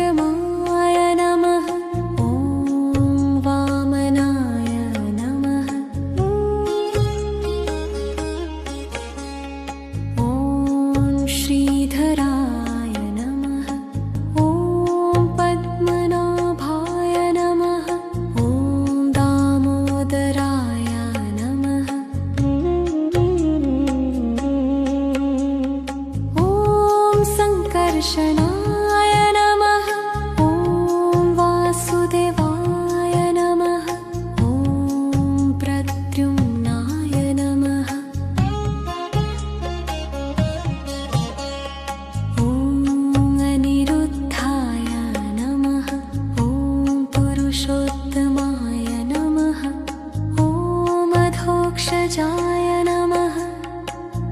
त्रिविक्रमाय नमः। ॐ वामनाय नमः। ॐ श्रीधराय नमः। ॐ पद्मनाभाय नमः। ॐ दामोदराय नमः। ॐ सङ्कर्षणाय नमः। ॐ वासुदेवाय नमः। ॐ प्रद्युम्नाय नमः। ॐ अनिरुद्धाय नमः। ॐ पुरुषोत्तमाय नमः। ॐ अधोक्षजाय नमः।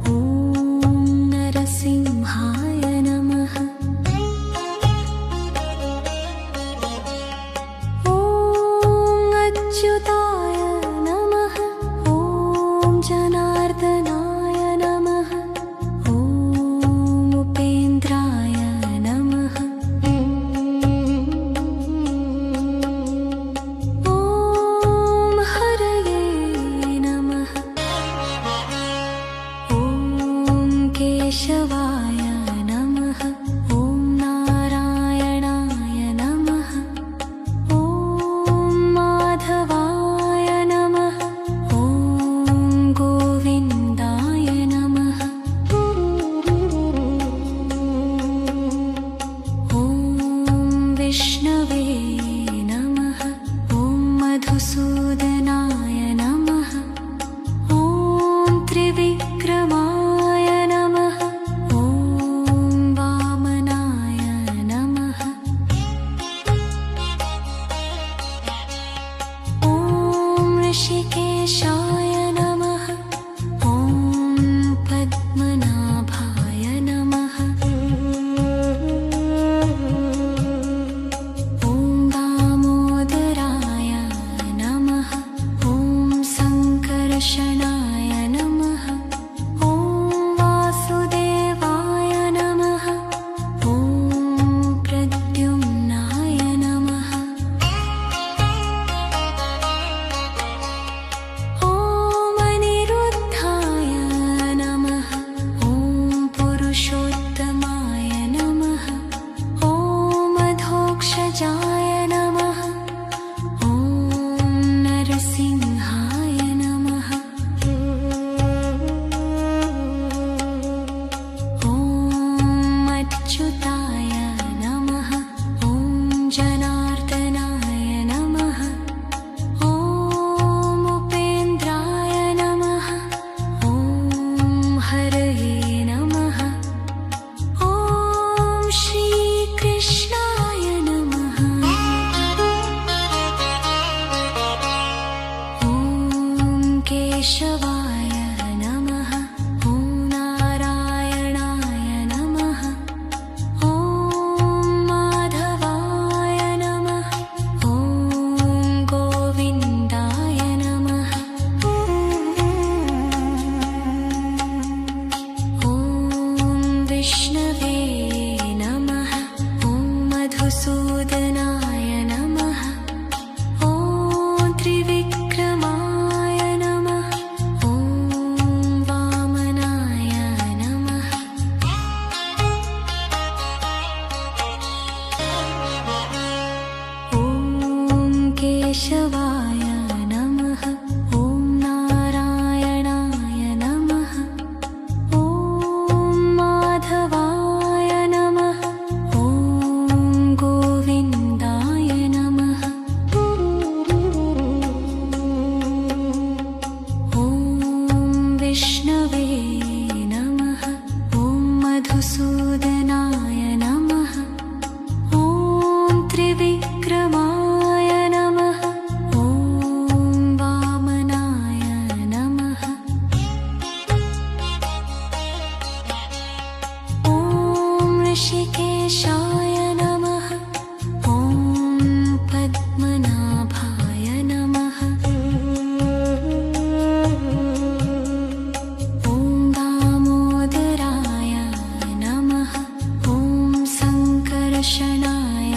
ॐ नरसिंहाय नमः। ॐ अच्युताय नमः। ॐ जनार्दनाय नमः। ॐ उपेन्द्राय नमः। ॐ हरये नमः। ॐ केशवाय नमः। ॐ नारायणाय नमः। ॐ माधवाय नमः। ॐ गोविन्दाय नमः। ॐ विष्णवे नमः। ॐ मधुसूदनाय नमः। ॐ त्रिविक्रमाय नमः। ॐ वामनाय नमः। ॐ ऋषिकेशाय नमः। ॐ पद्मनाभाय नमः। ॐ दामोदराय नमः। ॐ सङ्कर्षणाय नमः। ॐ वासुदेवाय नमः। ॐ प्रद्युम्नाय नमः। ॐ अनिरुद्धाय नमः। ॐ पुरुषोत्तमाय नमः। ॐ अधोक्षजाय नमः। ॐ नरसिंहाय नमः। ॐ अच्युताय नमः। ॐ जनार्दनाय नमः। ॐ उपेन्द्राय नमः। ॐ हरये नमः। ॐ श्रीकृष्णाय नमः। ॐ केशवाय नमः। ॐ नारायणाय नमः। ॐ माधवाय नमः। ॐ गोविन्दाय नमः। ॐ विष्णवे नमः। ॐ मधुसूदनाय नमः। ॐ त्रिविक्रमाय नमः। ॐ वामनाय नमः। ॐ केशवाय नमः। ॐ नारायणाय नमः। ॐ माधवाय नमः। ॐ गोविन्दाय नमः। ॐ विष्णवे नमः। ॐ मधुसूदनाय नमः। ॐ त्रिविक्रमाय नमः। ॐ वामनाय नमः। ॐ ऋषिकेशाय नमः। ॐ पद्मनाभाय नमः। ॐ दामोदराय नमः। ॐ सङ्कर्षणाय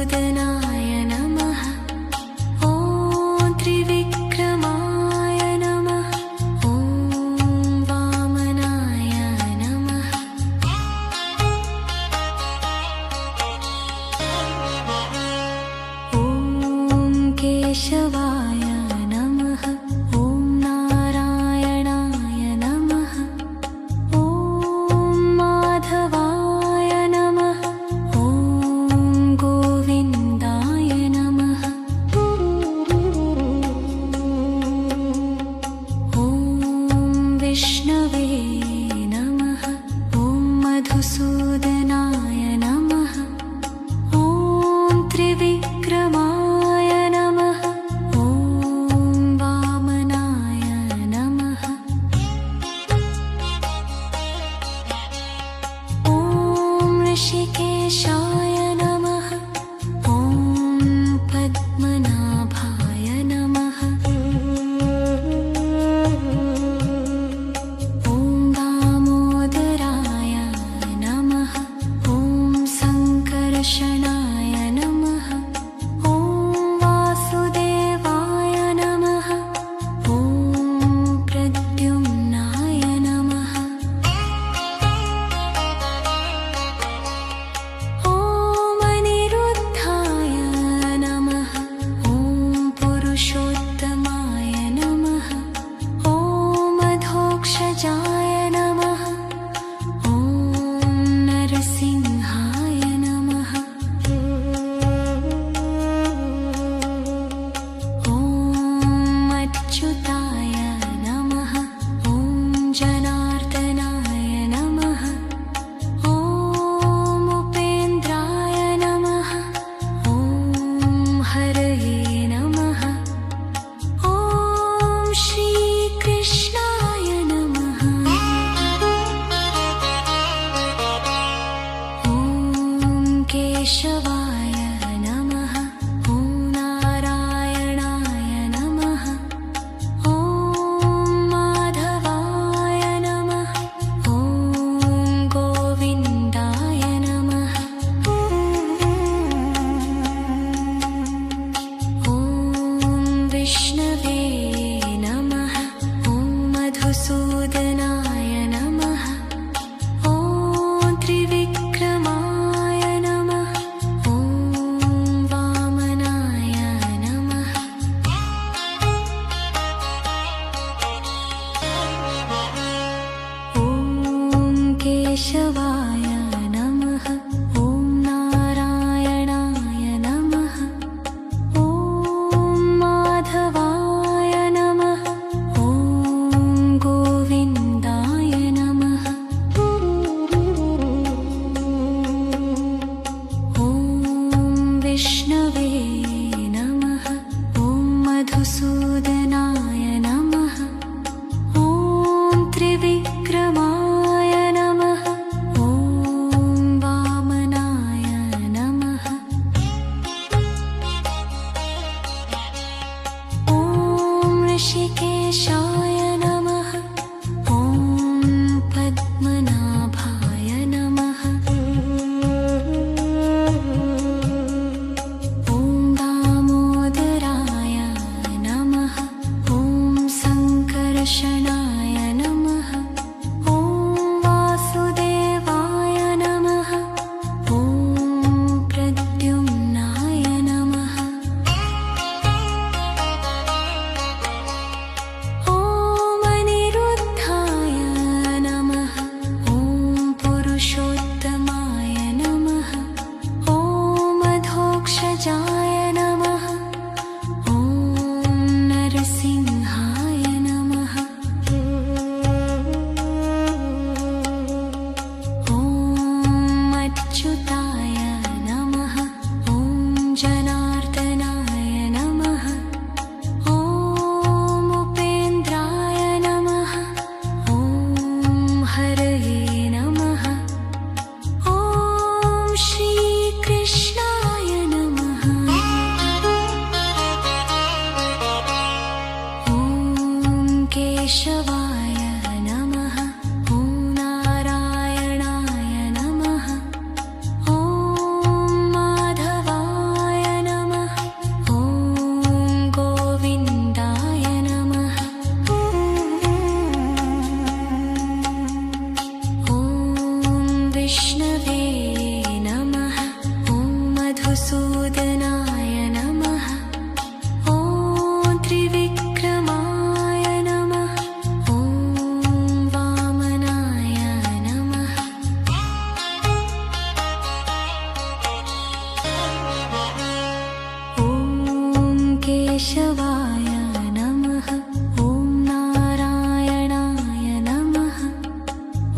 मधुसूदनाय नमः। ॐ त्रिविक्रमाय नमः। ॐ वामनाय नमः। ॐ केशवाय नमः। ॐ नारायणाय नमः। ॐ माधवाय नमः। ॐ गोविन्दाय नमः। ॐ विष्णवे नमः। ॐ मधुसूदनाय नमः। ॐ त्रिविक्रमाय नमः। ॐ वामनाय नमः। ॐ ऋषिकेशाय नमः। ॐ पद्मनाभाय नमः। ॐ दामोदराय नमः। ॐ सङ्कर्षणाय नमः। ॐ वासुदेवाय नमः। ॐ प्रद्युम्नाय नमः। ॐ अनिरुद्धाय नमः। ॐ पुरुषोत्तमाय नमः। ॐ मधोक्षजाय नमः। ॐ नरसिंहाय नमः। ॐ अच्युताय नमः। ॐ जनार्दनाय नमः। ॐ उपेन्द्राय नमः। ॐ हरये नमः। ॐ श्रीकृष्णाय नमः। ॐ केशवाय नमः। ॐ नारायणाय नमः। ॐ माधवाय नमः। ॐ गोविन्दाय नमः। ॐ विष्णवे नमः। ॐ मधुसूदनाय नमः। ॐ त्रिविक्रमाय नमः। ॐ वामनाय नमः। ॐ केशवाय नमः। ॐ नारायणाय नमः। ॐ माधवाय नमः। ॐ गोविन्दाय नमः। ॐ विष्णवे नमः। ॐ मधुसूदनाय नमः। ॐ त्रिविक्रमाय नमः। ॐ वामनाय नमः। ॐ ऋषिकेशाय नमः। ॐ पद्मनाभाय नमः। ॐ मधुसूदनाय नमः। ॐ त्रिविक्रमाय नमः। ॐ वामनाय नमः। ॐ केशवाय नमः। ॐ नारायणाय नमः।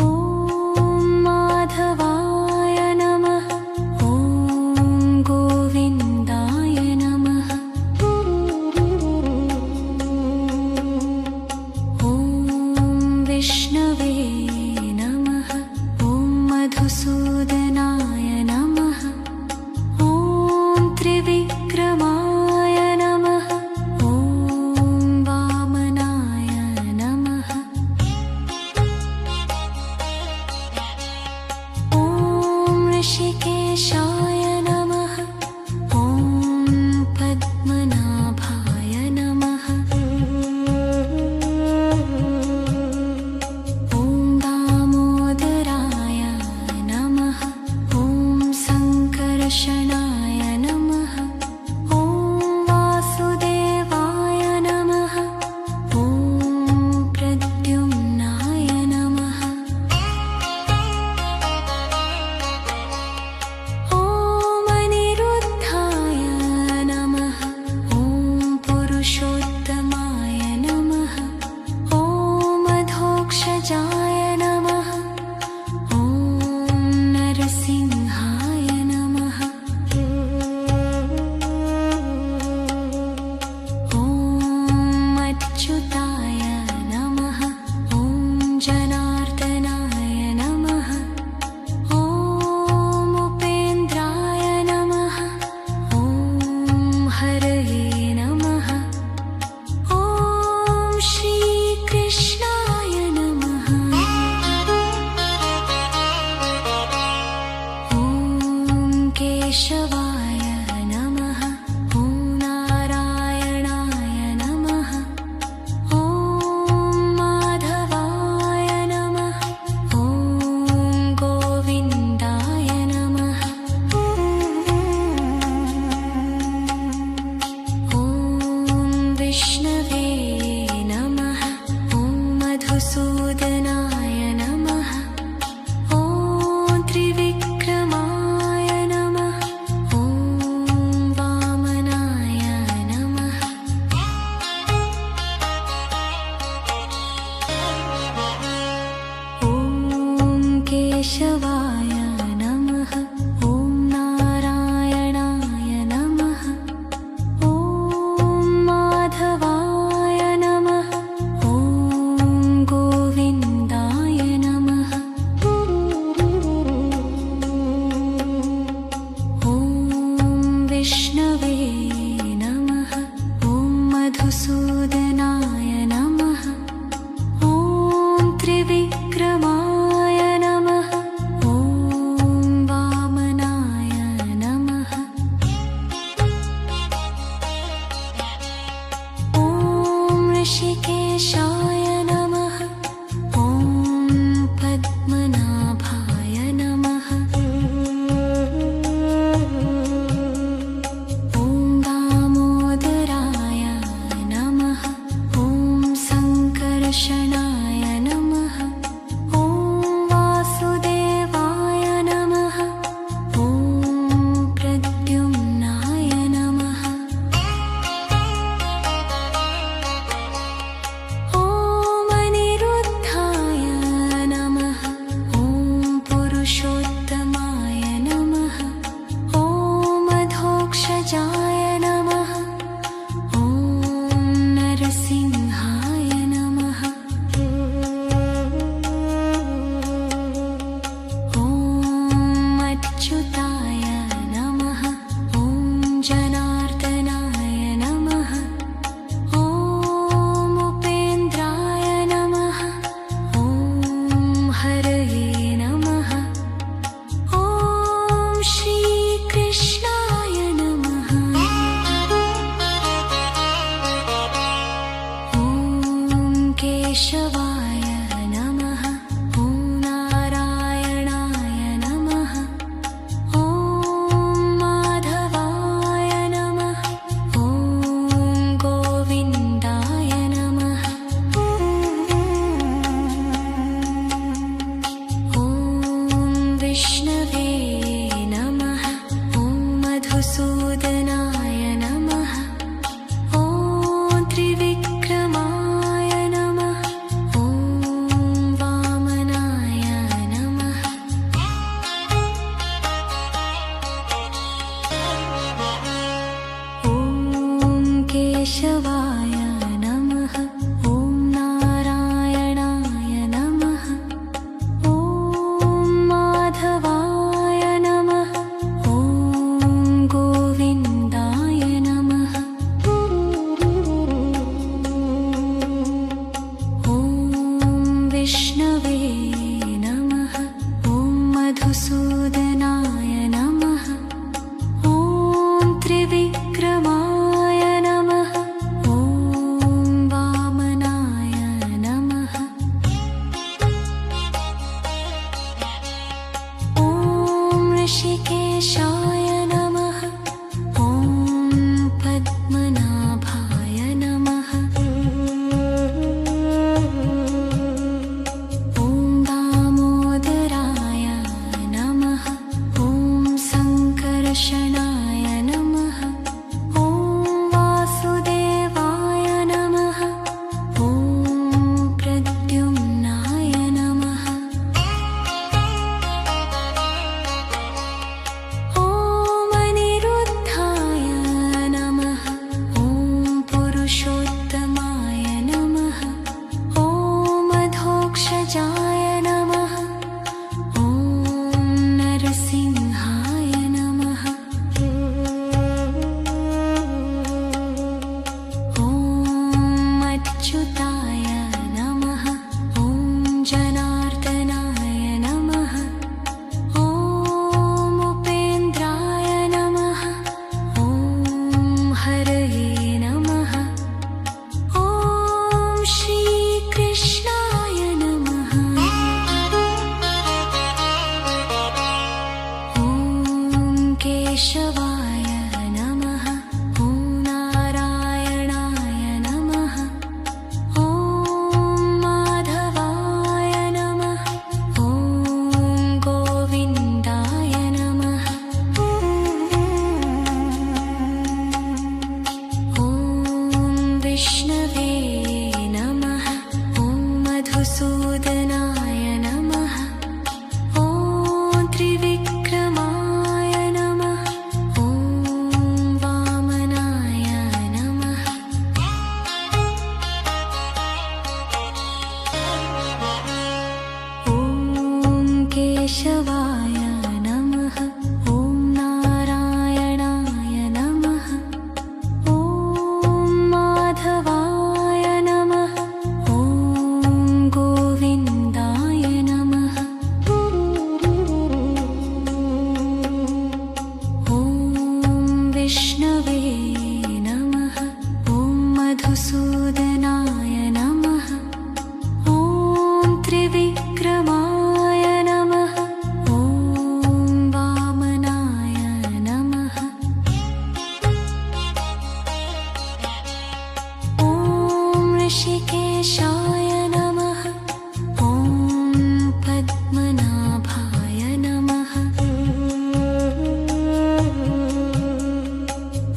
ॐ माधवाय नमः। ॐ गोविन्दाय नमः। ॐ विष्णवे नमः। ॐ मधुसूदनाय नमः। ॐ त्रिविक्रमाय नमः। ॐ वामनाय नमः। ॐ ऋषिकेशाय नमः। ॐ पद्मनाभाय नमः। ॐ दामोदराय नमः। ॐ सङ्कर्षणाय नमः। ॐ वासुदेवाय नमः। ॐ प्रद्युम्नाय नमः। ॐ अनिरुद्धाय नमः। ॐ पुरुषोत्तमाय नमः। ॐ मधोक्षजाय नमः। ॐ नरसिंहाय नमः। ॐ अच्युताय नमः। ॐ जनार्दनाय नमः। ॐ उपेन्द्राय नमः। ॐ हरये नमः। ॐ श्रीकृष्णाय नमः। ॐ केशवाय नमः। ॐ नारायणाय नमः। ॐ माधवाय नमः। ॐ गोविन्दाय नमः। ॐ विष्णवे नमः। ॐ मधुसूदनाय नमः। ॐ त्रिविक्रमाय नमः। ॐ वामनाय नमः। ॐ केशवाय नमः। ॐ नारायणाय नमः। ॐ माधवाय नमः। ॐ गोविन्दाय नमः। ॐ विष्णवे नमः। ॐ मधुसूदनाय नमः। ॐ त्रिविक्रमाय नमः। ॐ वामनाय नमः। ॐ ऋषिकेशाय नमः। ॐ पद्मनाभाय नमः। ॐ दामोदराय नमः। ॐ सङ्कर्षणाय नमः। ॐ वासुदेवाय नमः। ॐ प्रद्युम्नाय नमः। ॐ अनिरुद्धाय नमः। ॐ पुरुषोत्तमाय नमः। ॐ मधोक्षजाय नमः। ॐ नरसिंहाय नमः। ॐ अच्युताय नमः। ॐ जनार्दनाय नमः। ॐ उपेन्द्राय नमः। ॐ हरये नमः। ॐ श्रीकृष्णाय नमः। ॐ केशवाय नमः। ॐ नारायणाय नमः। ॐ माधवाय मधुसूदनाय नमः। ॐ त्रिविक्रमाय नमः। ॐ वामनाय नमः। ॐ केशवाय नमः। ॐ नारायणाय नमः। ॐ माधवाय नमः। ॐ गोविन्दाय नमः। ॐ विष्णवे नमः। ॐ मधुसूदनाय नमः। ॐ त्रिविक्रमाय नमः। ॐ वामनाय नमः। ॐ ऋषिकेशाय नमः। ॐ पद्मनाभाय नमः। ॐ दामोदराय नमः। ॐ सङ्कर्षणाय नमः। ॐ वासुदेवाय नमः। ॐ प्रद्युम्नाय नमः। ॐ अनिरुद्धाय नमः। ॐ पुरुषोत्तमाय नमः। ॐ मधोक्षजाय नमः। ॐ नरसिंहाय नमः। ॐ अच्युताय नमः। ॐ जनार्दनाय नमः। ॐ उपेन्द्राय नमः। ॐ हरये नमः। ॐ श्रीकृष्णाय नमः। ॐ केशवाय नमः। ॐ नारायणाय नमः। ॐ माधवाय नमः। ॐ गोविन्दाय नमः। ॐ विष्णवे नमः। ॐ मधुसूदनाय नमः। ॐ त्रिविक्रमाय नमः। ॐ वामनाय नमः। ॐ केशवाय नमः। ॐ नारायणाय नमः। ॐ माधवाय नमः। ॐ गोविन्दाय नमः। ॐ विष्णवे नमः। ॐ मधुसूदनाय नमः। ॐ त्रिविक्रमाय नमः। ॐ वामनाय नमः। ॐ ऋषिकेशाय नमः। ॐ पद्मनाभाय नमः।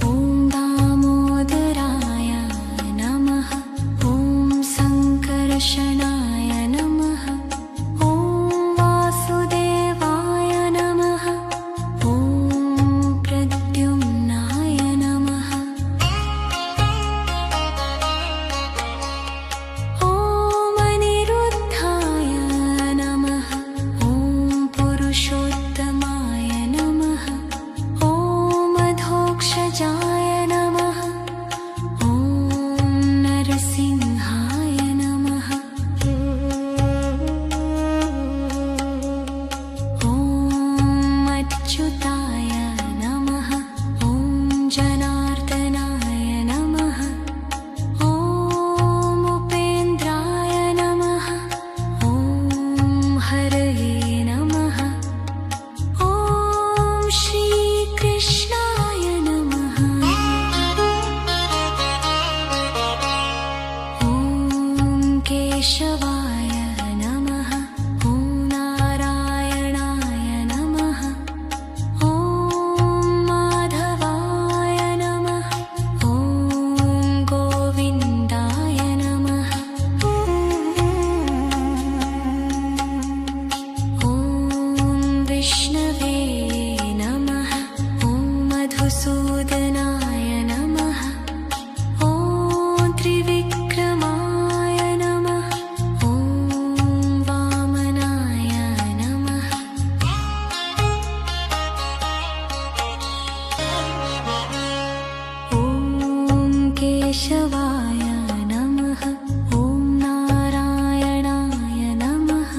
ॐ दामोदराय नमः। ॐ सङ्कर्षणाय नमः। ॐ वासुदेवाय नमः। ॐ प्रद्युम्नाय नमः। ॐ अनिरुद्धाय नमः। ॐ पुरुषोत्तमाय नमः। ॐ मधोक्षजाय नमः। ॐ नरसिंहाय नमः। ॐ अच्युताय नमः। ॐ जनार्दनाय नमः। ॐ उपेन्द्राय नमः। ॐ हरये नमः। ॐ श्रीकृष्णाय नमः। ॐ केशवाय नमः। ॐ नारायणाय नमः। ॐ माधवाय मधुसूदनाय नमः ॐ त्रिविक्रमाय नमः ॐ वामनाय नमः ॐ केशवाय नमः ॐ नारायणाय नमः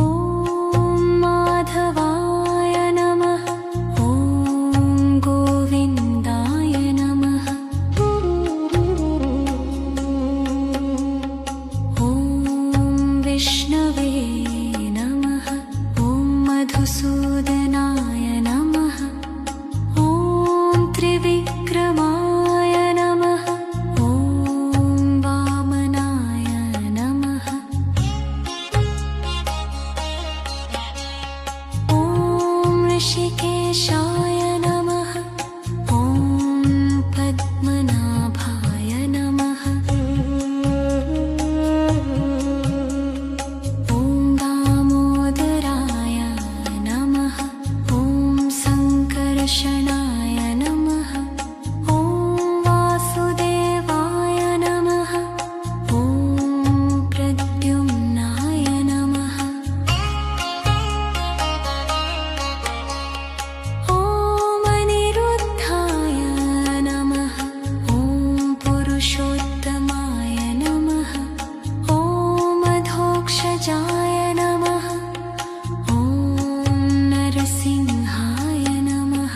ॐ माधवाय नमः ॐ गोविन्दाय नमः ॐ विष्णवे नमः ॐ मधुसूदनाय नमः ॐ त्रिविक्रमाय नमः ॐ वामनाय नमः ॐ ऋषिकेशाय नमः ॐ पद्मनाभाय नमः ॐ दामोदराय नमः ॐ सङ्कर्षणाय नमः ॐ वासुदेवाय नमः ॐ प्रद्युम्नाय नमः ॐ अनिरुद्धाय नमः ॐ पुरुषोत्तमाय नमः ॐ मधोक्षजाय नमः ॐ नरसिंहाय नमः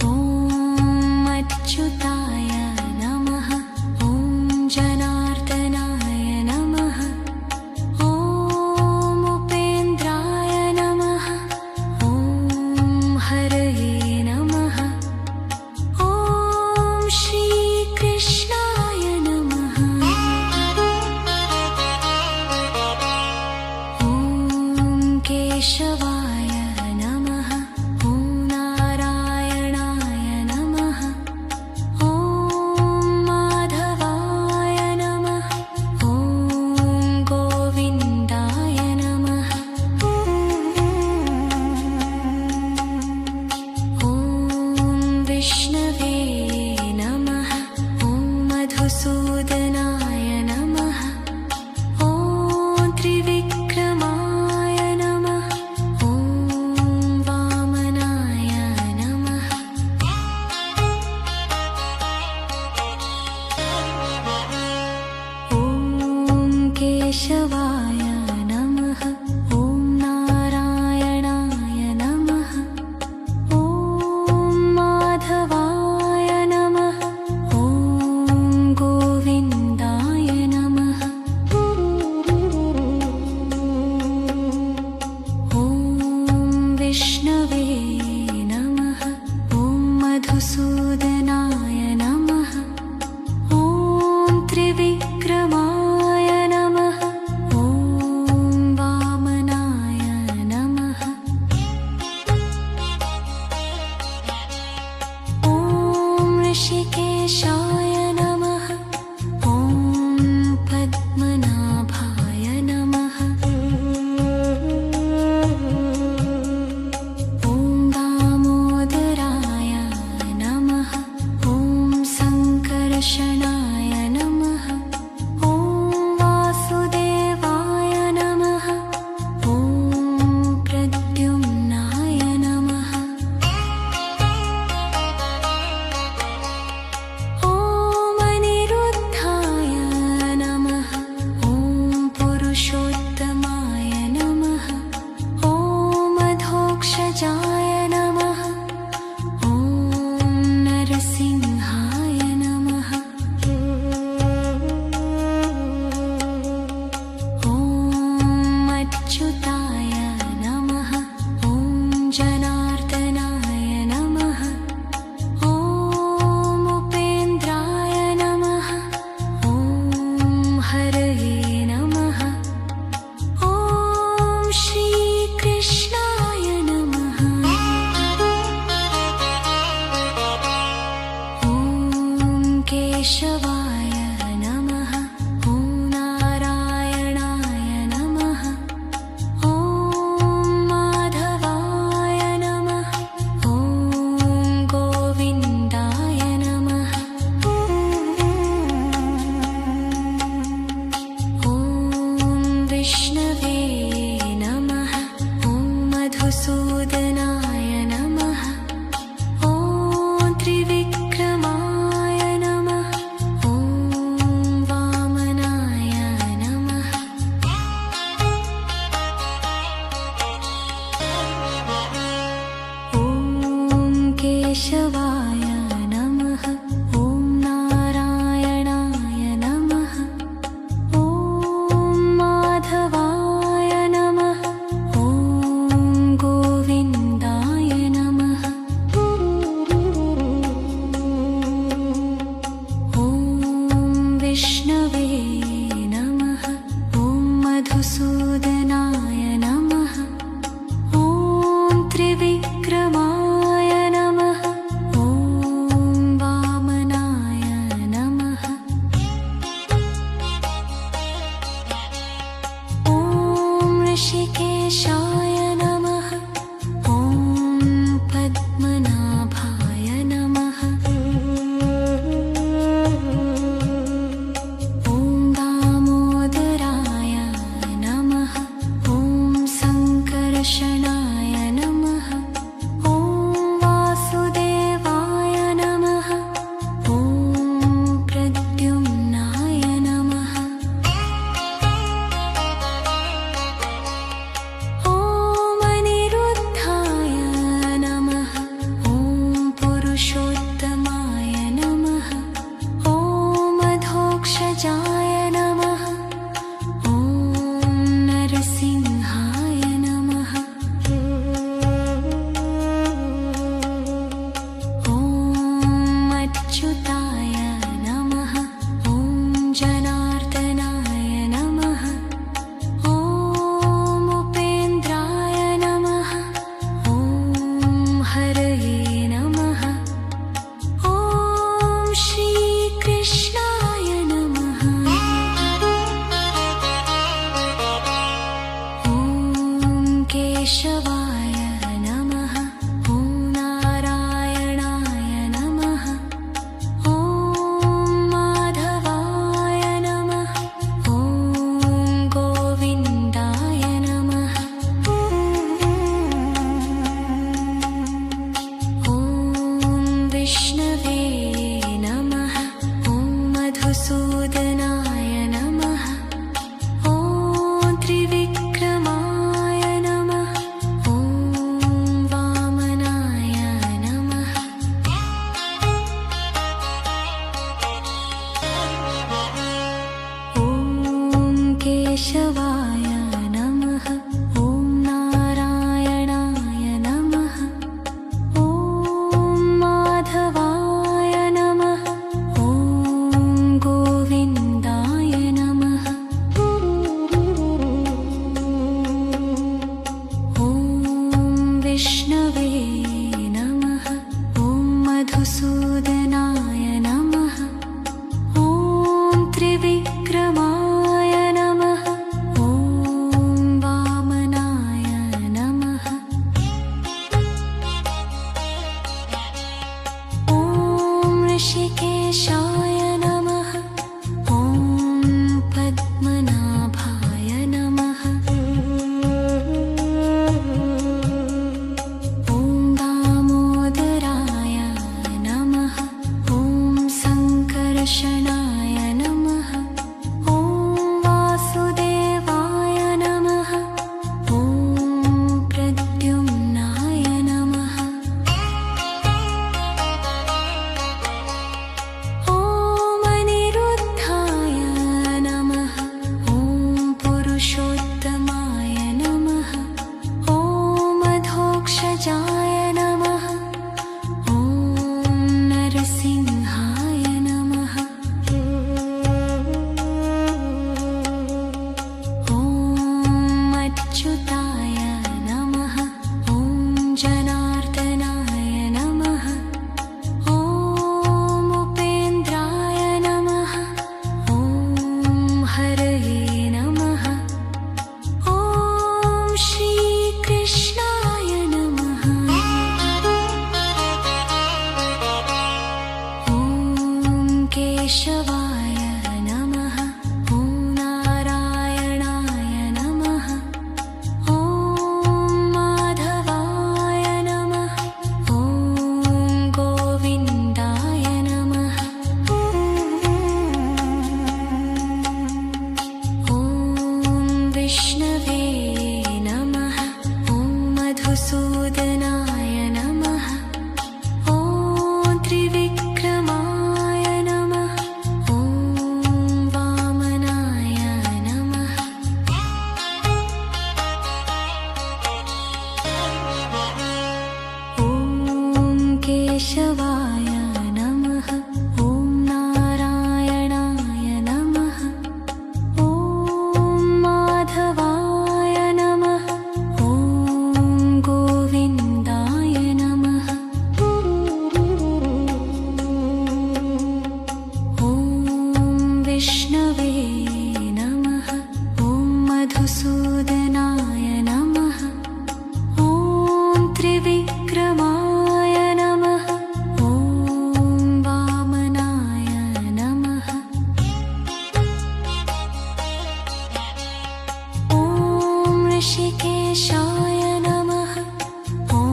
ॐ अच्युताय नमः ॐ जनार्दनाय नमः ॐ उपेन्द्राय नमः ॐ हरये नमः ॐ श्रीकृष्णाय नमः ॐ केशवाय नमः ॐ नारायणाय नमः ॐ माधवाय नमः ॐ गोविन्दाय नमः ॐ विष्णवे नमः ॐ मधुसूदनाय नमः ॐ त्रिविक्रमाय नमः ॐ वामनाय नमः ॐ केशवाय नमः ॐ नारायणाय नमः ॐ माधवाय नमः ॐ गोविन्दाय नमः ॐ विष्णवे नमः ॐ मधुसूदनाय नमः ॐ त्रिविक्रमाय नमः ॐ वामनाय नमः ॐ ऋषिकेशाय नमः ॐ पद्मनाभाय नमः ॐ दामोदराय नमः ॐ सङ्कर्षणाय नमः ॐ वासुदेवाय नमः ॐ प्रद्युम्नाय नमः ॐ अनिरुद्धाय नमः ॐ पुरुषोत्तमाय नमः ॐ मधोक्षजाय नमः ॐ नरसिंहाय नमः ॐ अच्युताय नमः ॐ जनार्दनाय नमः ॐ उपेन्द्राय नमः ॐ हरये नमः ॐ श्रीकृष्णाय नमः ॐ केशवाय नमः ॐ नारायणाय नमः ॐ माधवाय केशवाय नमः ॐ नारायणाय नमः ॐ माधवाय नमः ॐ गोविन्दाय नमः ॐ विष्णवे नमः ॐ मधुसूदनाय नमः ॐ त्रिविक्रमाय नमः ॐ वामनाय नमः ॐ ऋषिकेशाय नमः ॐ पद्मनाभाय नमः ॐ दामोदराय नमः ॐ सङ्कर्षणाय नमः ॐ वासुदेवाय नमः ॐ प्रद्युम्नाय नमः ॐ अनिरुद्धाय नमः ॐ पुरुषोत्तमाय नमः ॐ मधोक्षजाय नमः ॐ नरसिंहाय नमः ॐ अच्युताय नमः ॐ जनार्दनाय नमः ॐ उपेन्द्राय नमः ॐ हरये नमः ॐ श्रीकृष्णाय नमः ॐ केशवाय नमः ॐ नारायणाय नमः ॐ माधवाय नमः ॐ गोविन्दाय नमः ॐ विष्णवे नमः ॐ मधुसूदनाय नमः ॐ त्रिविक्रमाय नमः ॐ वामनाय नमः ॐ केशवाय नमः ॐ नारायणाय नमः ॐ माधवाय नमः ॐ गोविन्दाय नमः ॐ विष्णवे नमः ॐ मधुसूदनाय नमः ॐ त्रिविक्रमाय नमः ॐ वामनाय नमः ॐ ऋषिकेशाय नमः ॐ पद्मनाभाय नमः ॐ दामोदराय नमः ॐ सङ्कर्षणाय नमः ॐ वासुदेवाय नमः ॐ प्रद्युम्नाय नमः ॐ अनिरुद्धाय नमः ॐ पुरुषोत्तमाय नमः ॐ मधोक्षजाय नमः ॐ नरसिंहाय नमः ॐ अच्युताय नमः ॐ जनार्दनाय नमः ॐ उपेन्द्राय नमः ॐ हरये नमः ॐ श्रीकृष्णाय नमः ॐ केशवाय नमः ॐ नारायणाय नमः ॐ माधवाय नमः केशवाय नमः ॐ नारायणाय नमः ॐ माधवाय नमः ॐ गोविन्दाय नमः ॐ विष्णवे नमः ॐ मधुसूदनाय नमः ॐ त्रिविक्रमाय नमः ॐ वामनाय नमः ॐ ऋषिकेशाय नमः ॐ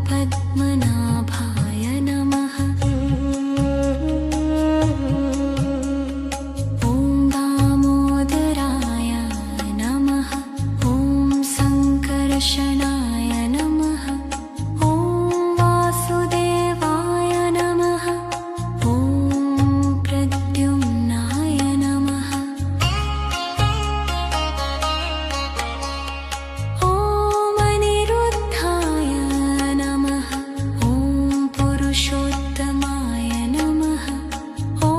पद्मनाभाय नमः ॐ दामोदराय नमः ॐ सङ्कर्षणाय नमः ॐ वासुदेवाय नमः ॐ प्रद्युम्नाय नमः ॐ अनिरुद्धाय नमः ॐ पुरुषोत्तमाय नमः ॐ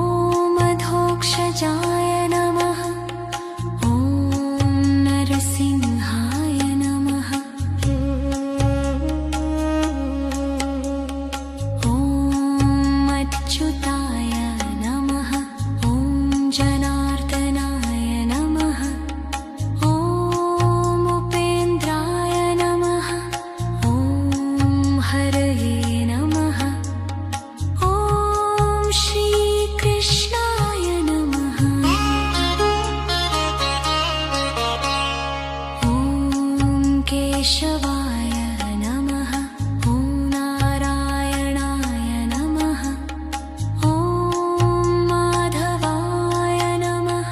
मधोक्षजाय नमः ॐ नरसिंहाय नमः ॐ अच्युताय नमः ॐ जनार्दनाय नमः ॐ उपेन्द्राय नमः ॐ हरये नमः ॐ श्रीकृष्णाय नमः ॐ केशवाय नमः ॐ नारायणाय नमः ॐ माधवाय नमः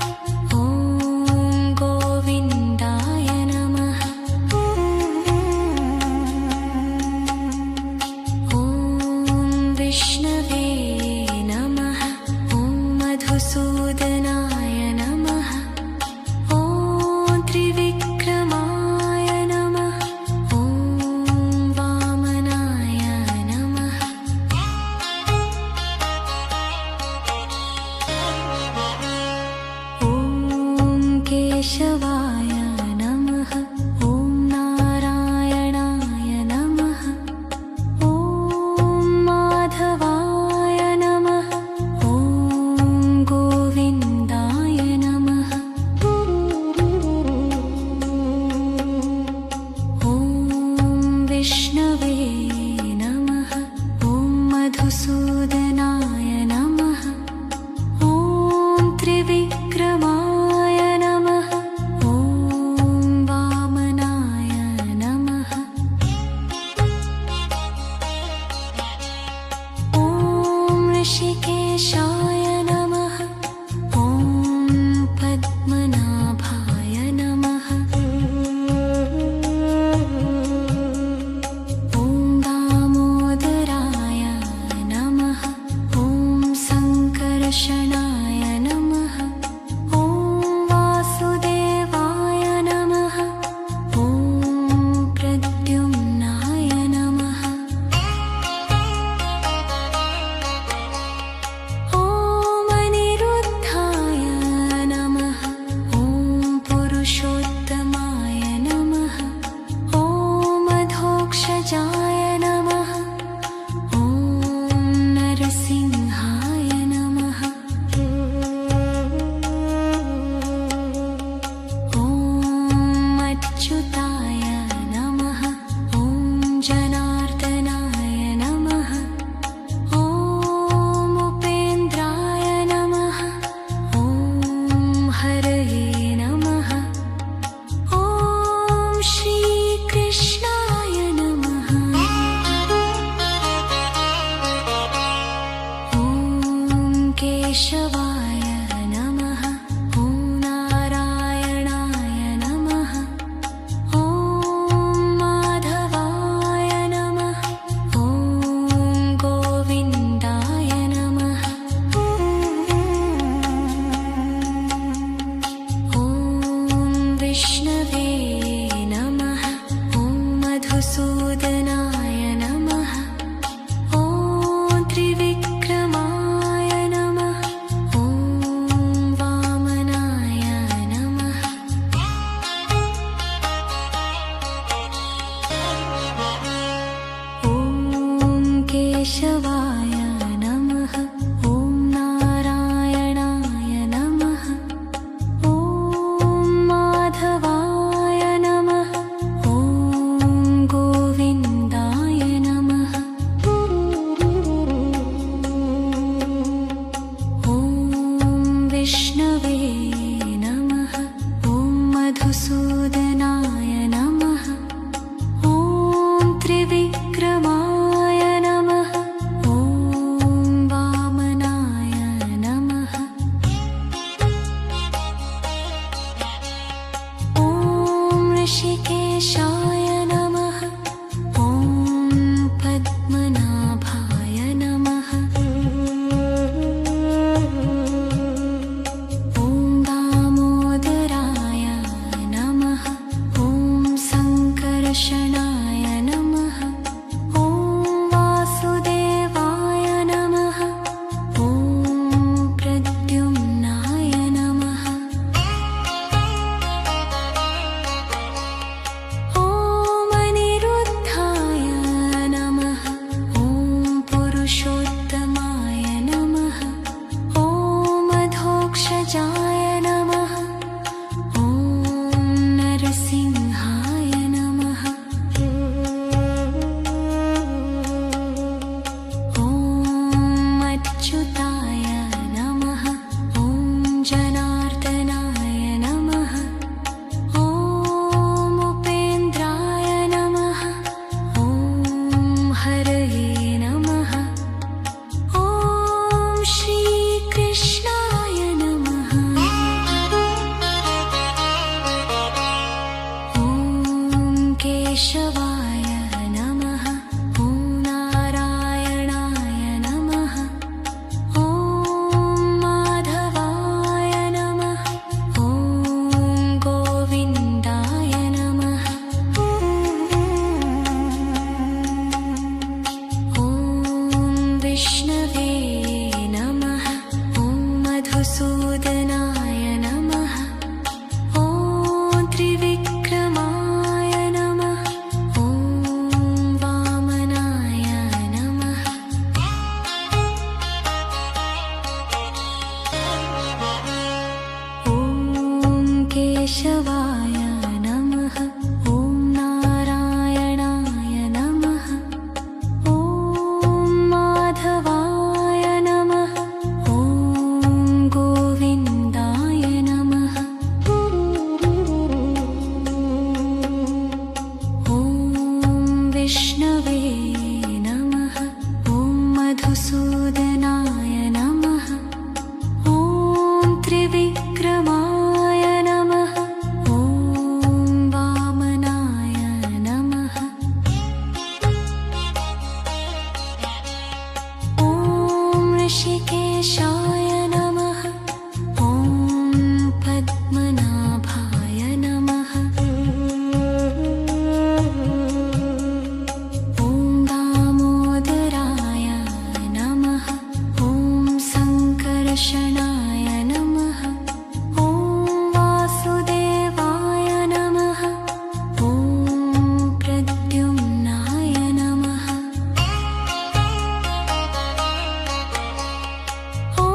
ॐ गोविन्दाय नमः ॐ विष्णवे नमः ॐ मधुसूदनाय नमः ॐ त्रिविक्रमाय नमः ॐ वामनाय नमः ॐ केशवाय नमः ॐ नारायणाय नमः ॐ माधवाय नमः ॐ गोविन्दाय नमः ॐ विष्णवे नमः ॐ मधुसूदनाय नमः ॐ त्रिविक्रमाय नमः ॐ वामनाय नमः ॐ ऋषिकेशाय नमः ॐ पद्मनाभाय नमः ॐ दामोदराय नमः ॐ सङ्कर्षणाय नमः ॐ वासुदेवाय नमः ॐ प्रद्युम्नाय नमः ॐ अनिरुद्धाय नमः ॐ पुरुषोत्तमाय नमः ॐ मधोक्षजाय नमः ॐ नरसिंहाय नमः ॐ अच्युताय नमः ॐ जनार्दनाय नमः ॐ उपेन्द्राय नमः ॐ हरये नमः ॐ श्रीकृष्णाय नमः ॐ केशवाय नमः ॐ नारायणाय नमः ॐ माधवाय नमः ॐ गोविन्दाय नमः ॐ विष्णवे नमः ॐ मधुसूदनाय नमः ॐ केशवाय नमः ॐ नारायणाय नमः ॐ माधवाय नमः ॐ गोविन्दाय नमः ॐ विष्णवे नमः ॐ मधुसूदनाय नमः ॐ त्रिविक्रमाय नमः ॐ वामनाय नमः ॐ ऋषिकेशाय नमः ॐ पद्मनाभाय नमः ॐ दामोदराय नमः ॐ सङ्कर्षणाय नमः ॐ वासुदेवाय नमः ॐ प्रद्युम्नाय नमः ॐ अनिरुद्धाय नमः ॐ पुरुषोत्तमाय नमः ॐ मधोक्षजाय नमः ॐ नरसिंहाय नमः ॐ अच्युताय नमः ॐ जनार्दनाय नमः ॐ उपेन्द्राय नमः ॐ हरये नमः ॐ श्रीकृष्णाय नमः ॐ केशवाय नमः ॐ नारायणाय नमः ॐ माधवाय नमः ॐ गोविन्दाय नमः ॐ विष्णवे नमः ॐ मधुसूदनाय नमः ॐ त्रिविक्रमाय नमः ॐ वामनाय नमः ॐ केशवाय नमः ॐ नारायणाय नमः ॐ माधवाय नमः ॐ गोविन्दाय नमः ॐ विष्णवे नमः ॐ मधुसूदनाय नमः ॐ त्रिविक्रमाय नमः ॐ वामनाय नमः ॐ ऋषिकेशाय नमः ॐ पद्मनाभाय नमः ॐ दामोदराय नमः ॐ सङ्कर्षणाय नमः ॐ वासुदेवाय नमः ॐ प्रद्युम्नाय नमः ॐ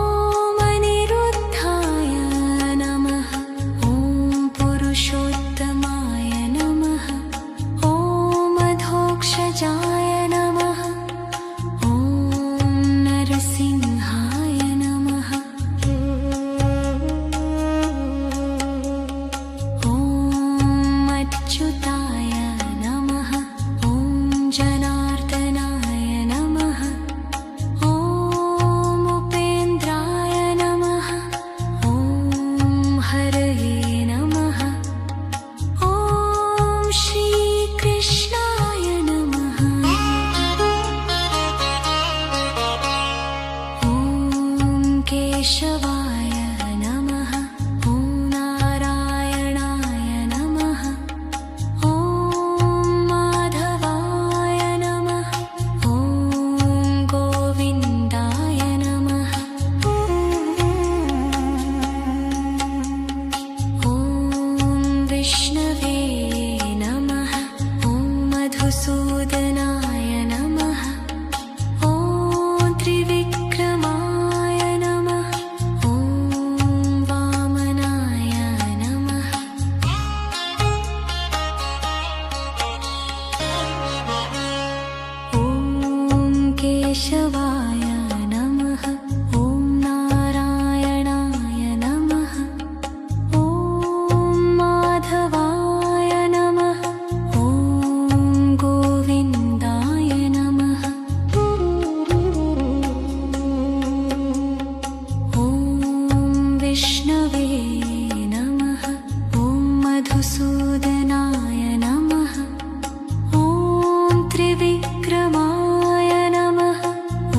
केशवाय नमः ॐ नारायणाय नमः ॐ माधवाय नमः ॐ गोविन्दाय नमः ॐ विष्णवे नमः ॐ मधुसूदनाय नमः ॐ त्रिविक्रमाय नमः ॐ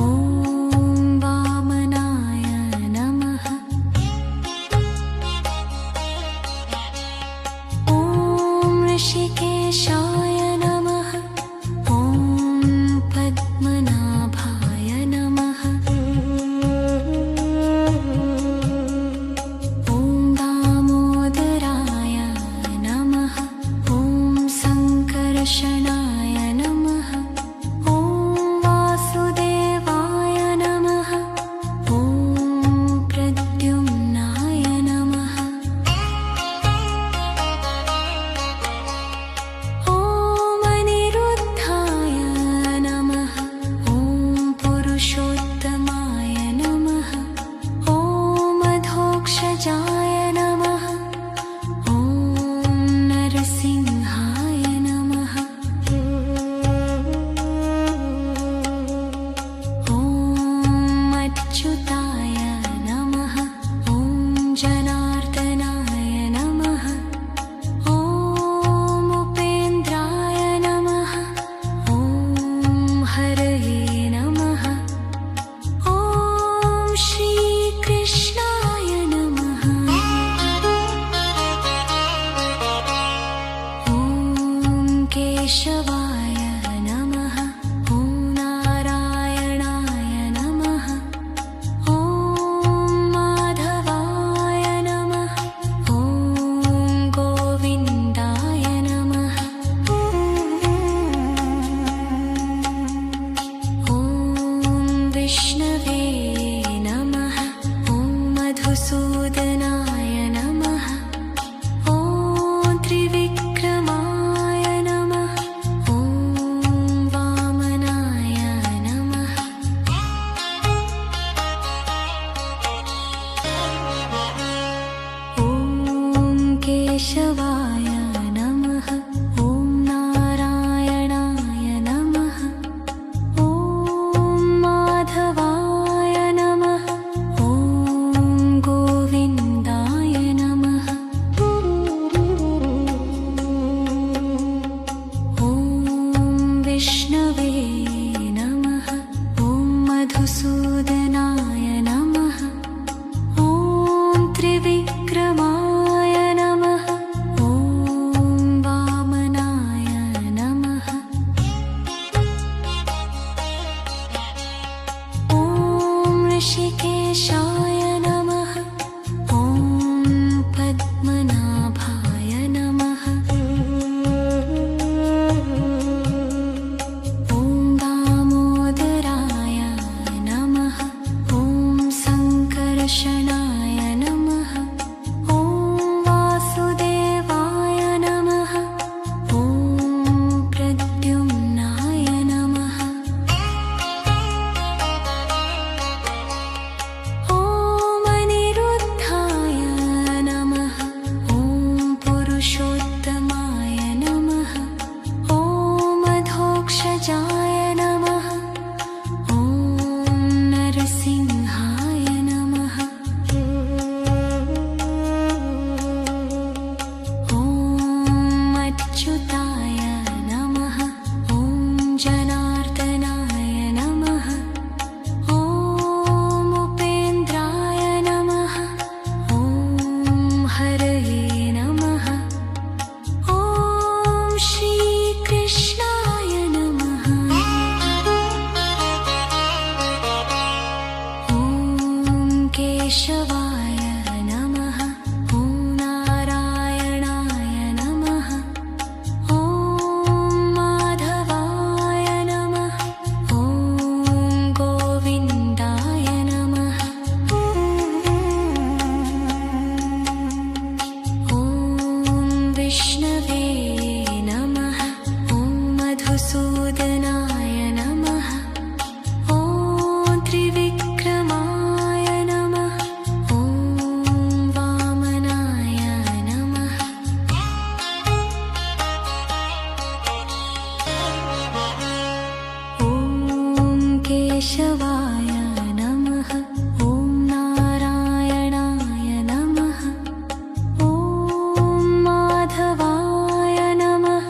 केशवाय नमः ॐ नारायणाय नमः ॐ माधवाय नमः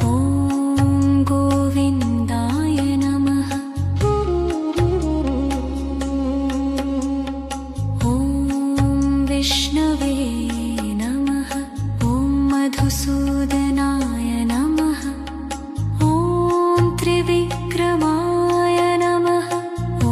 ॐ गोविन्दाय नमः ॐ विष्णवे नमः ॐ मधुसूदनाय नमः ॐ त्रिविक्रमाय नमः ॐ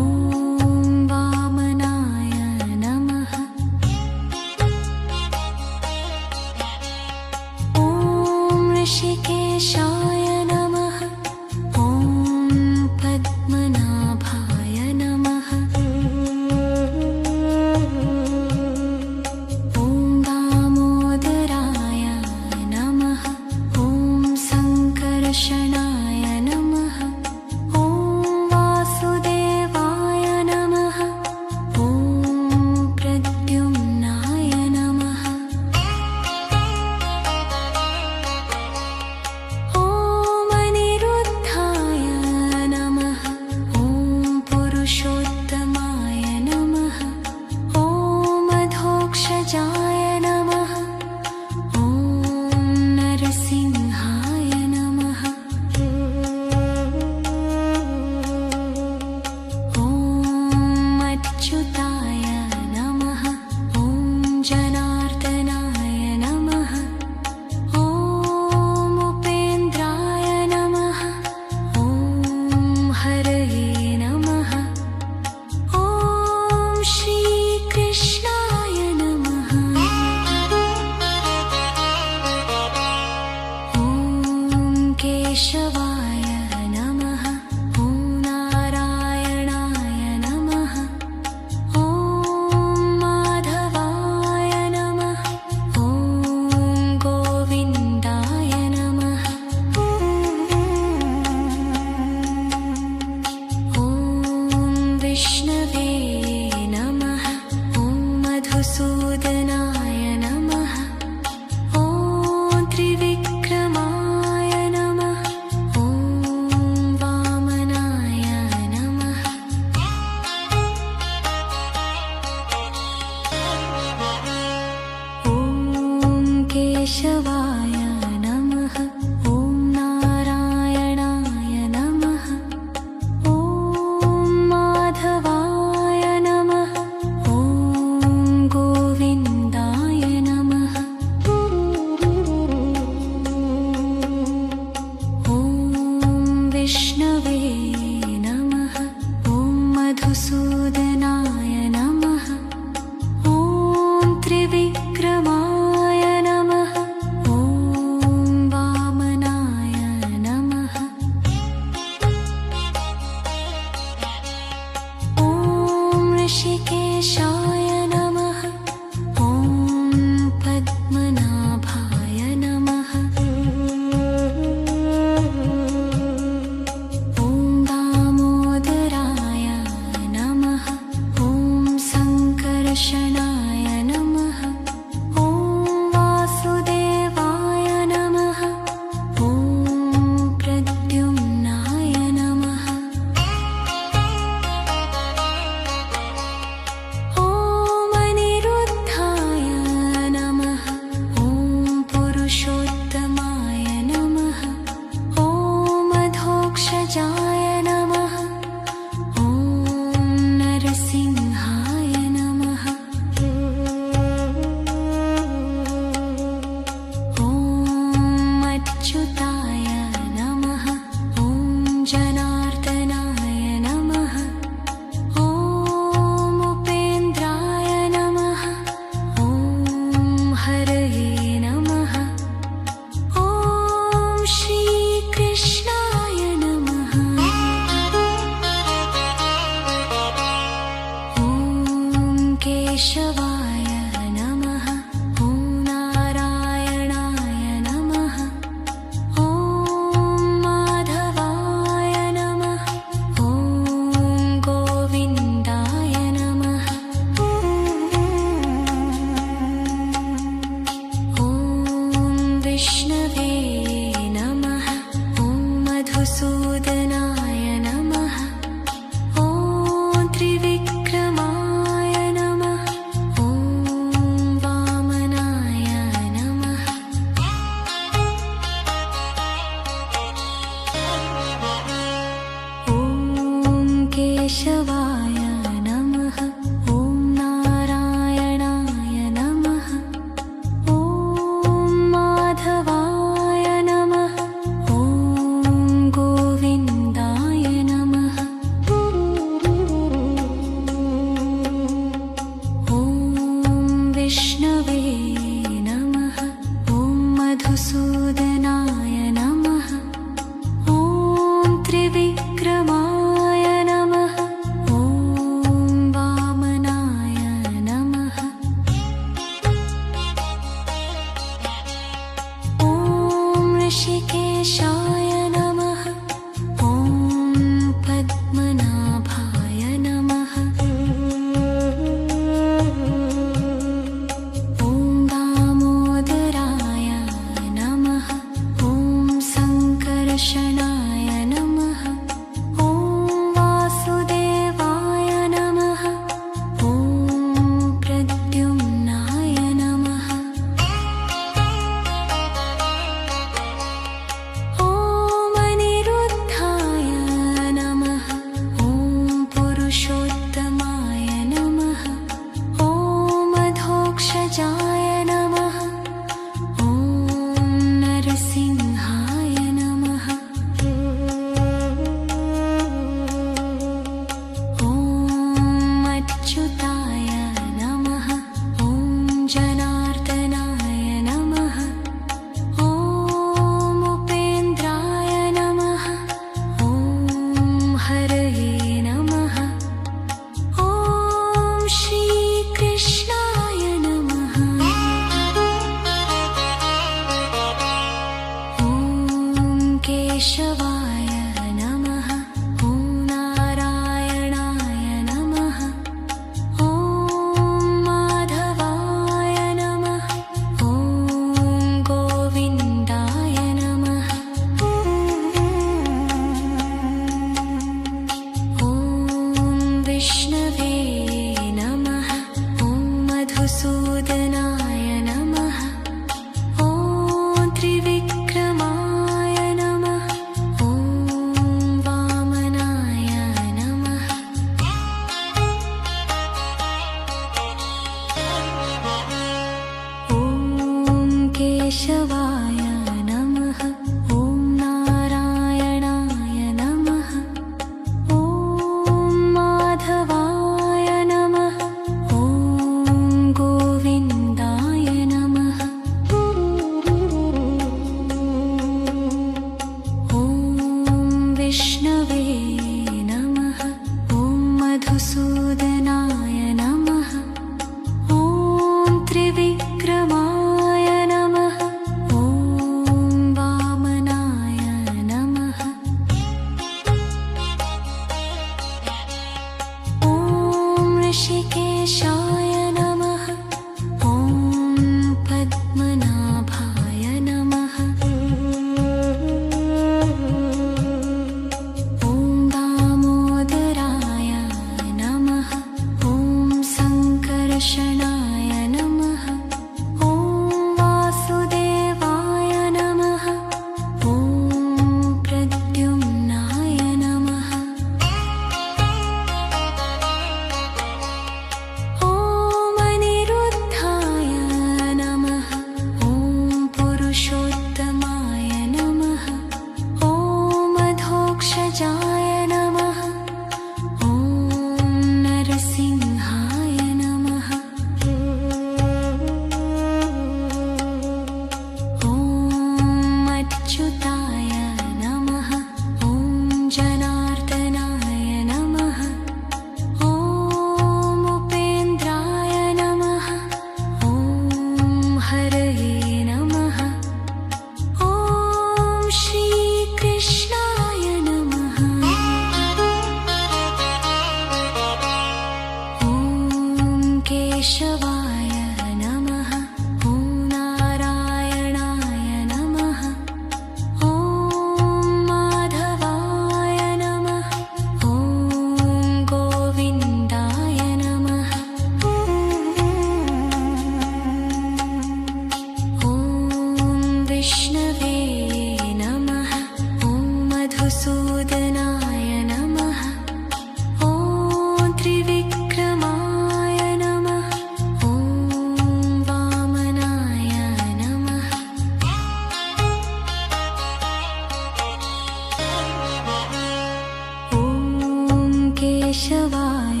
केशवाय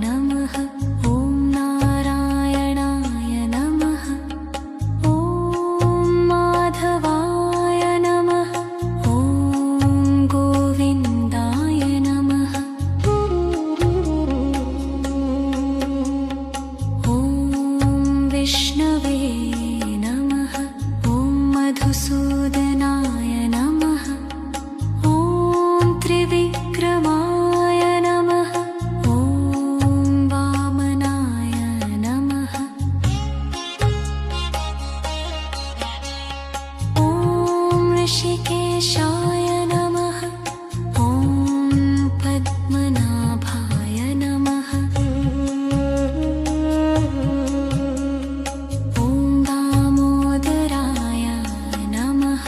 नमः ॐ नारायणाय नमः ॐ माधवाय नमः ॐ गोविन्दाय नमः ॐ विष्णवे नमः ॐ मधुसूदनाय नमः ॐ त्रिविक्रमाय नमः ॐ वामनाय नमः ॐ ऋषिकेशाय नमः ॐ पद्मनाभाय नमः ॐ दामोदराय नमः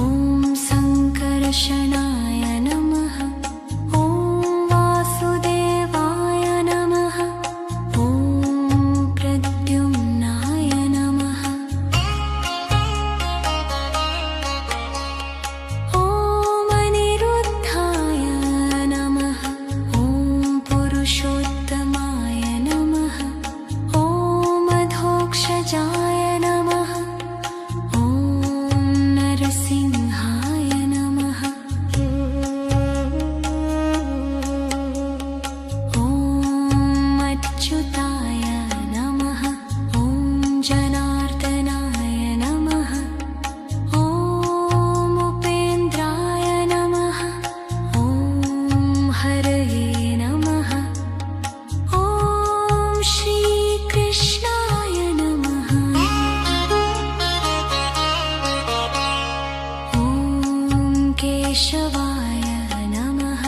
ॐ सङ्कर्षणाय नमः ॐ वासुदेवाय नमः ॐ प्रद्युम्नाय नमः ॐ अनिरुद्धाय नमः ॐ पुरुषोत्तमाय नमः ॐ मधोक्षजाय नमः ॐ नरसिंहाय नमः ॐ अच्युताय नमः ॐ जनार्दनाय नमः ॐ उपेन्द्राय नमः ॐ हरये नमः ॐ श्रीकृष्णाय नमः ॐ केशवाय नमः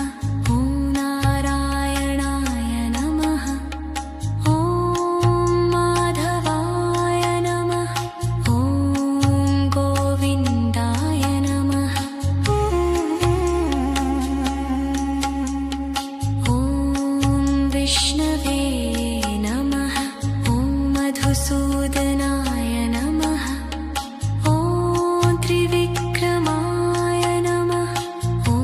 ॐ नारायणाय नमः ॐ माधवाय नमः ॐ गोविन्दाय नमः ॐ विष्णवे नमः ॐ मधुसूदनाय नमः ॐ त्रिविक्रमाय नमः ॐ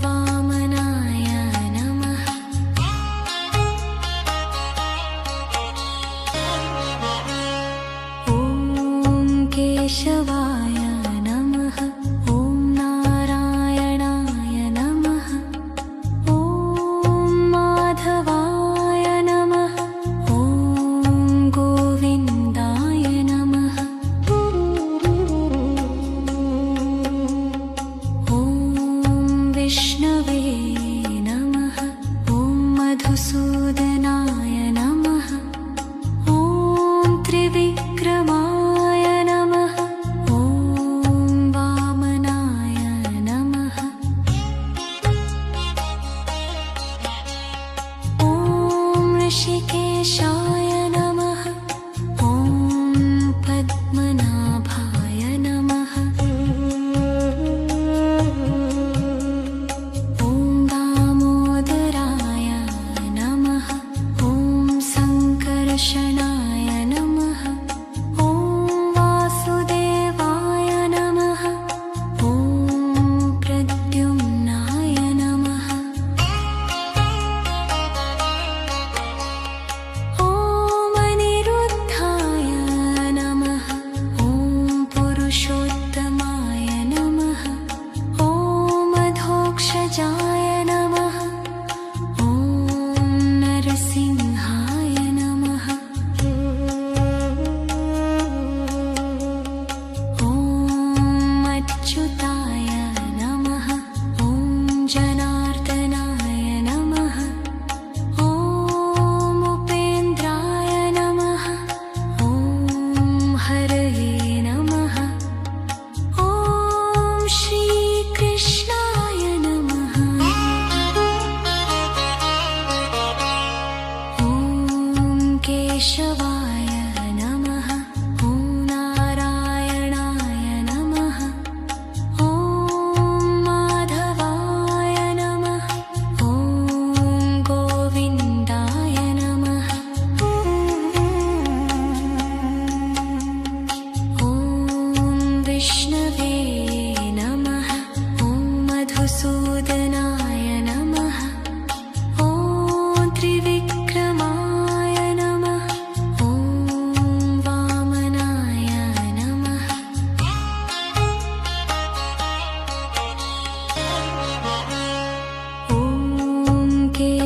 वामनाय नमः ॐ केशवाय नमः ॐ नारायणाय नमः ॐ माधवाय नमः ॐ गोविन्दाय नमः ॐ विष्णवे नमः ॐ मधुसूदनाय नमः ॐ त्रिविक्रमाय नमः ॐ वामनाय नमः ॐ ऋषिकेशाय नमः ॐ पद्मनाभाय नमः ॐ दामोदराय नमः ॐ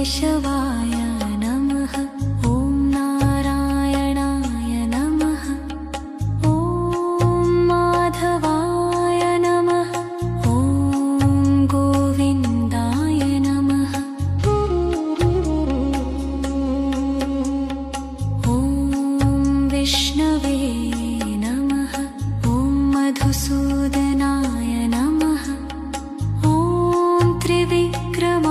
केशवाय नमः ॐ नारायणाय नमः ॐ माधवाय नमः ॐ गोविन्दाय नमः ॐ विष्णवे नमः ॐ मधुसूदनाय नमः ॐ त्रिविक्रमा